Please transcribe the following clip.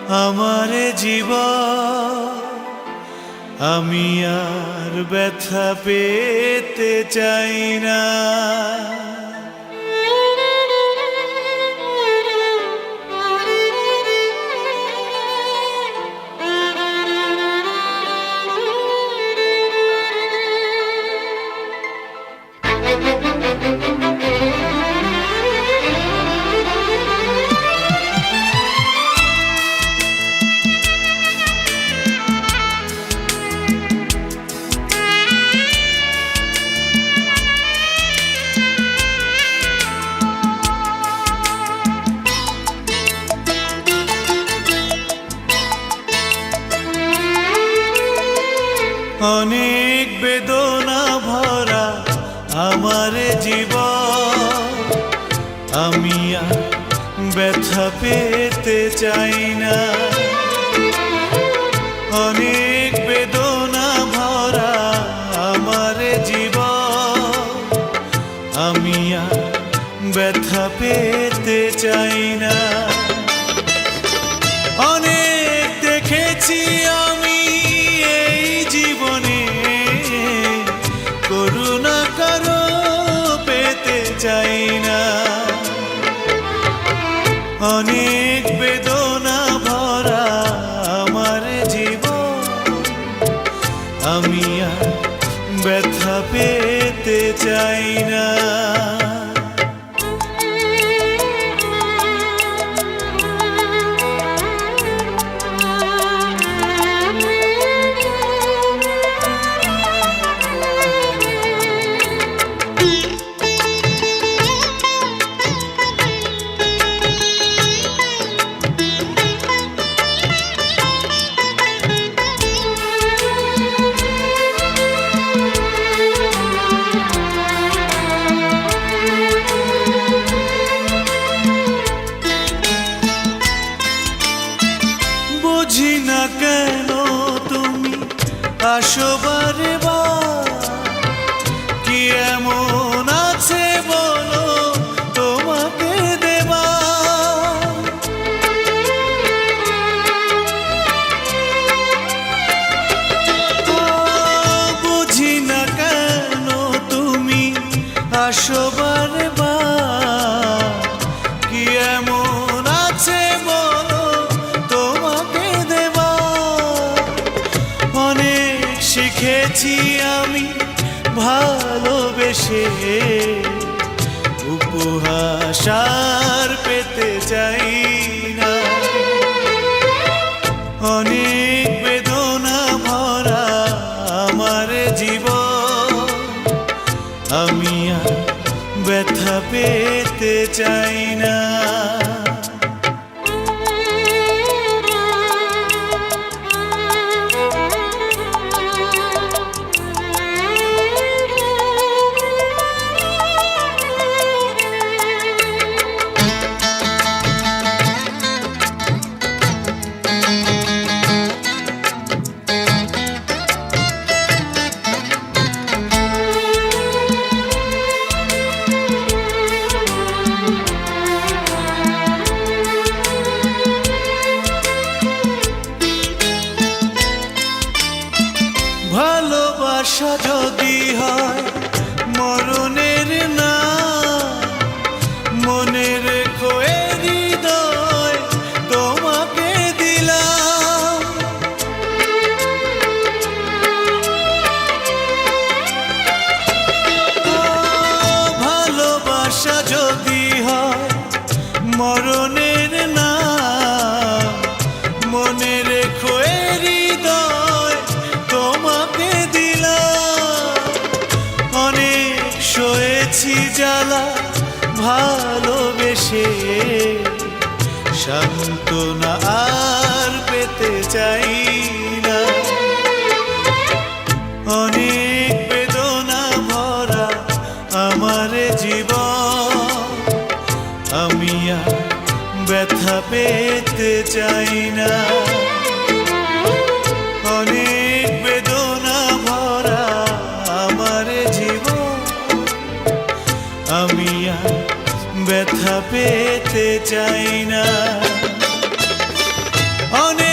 আমারে জীবন আমি আর ব্যথা পেতে চাই না। অনেক বেদনা ভরা আমার জীবন আমি আর ব্যথা পেতে চাই না। অনেক বেদনা ভরা আমার জীবন আমি আর ব্যথা পেতে চাই না। অনেক দেখেছি আমি এই জীবনে, করুণা কারো পেতে চাই না। অনেক বেদনা ভরা আমার জীবন আমি আর ব্যথা পেতে চাই না। বুঝি না কেন তুমি আসো বারে বার, কি এমন আছে বলো তোমাকে দেবা। বুঝি না কেন তুমি আসো বারে বার, কি এমন আছে বলো তোমাকে দেবা। অনেক শিখেছি আমি ভালোবেসে, উপহাস আর পেতে চাই না। অনেক বেদনা ভরা আমার জীবন আমি আর ব্যথা পেতে চাই না। ভালোবাসা যদি হয় মরণের না, মনে রেখো এ হৃদয় তোমাকে দিলাম। ভালোবাসা যদি হয় মরণের না, মনে রেখো এ হৃদয় তোমাকে দিলাম। অনেক সয়েছি জ্বালা ভালোবেসে, সান্ত্বনা আর পেতে চাই না। অনেক বেদনা ভরা আমার জীবন আমি আর ব্যথা পেতে চাই না। অনেক বেদনা ভরা আমার জীবন আমি আর ব্যথা পেতে চাই না। অনেক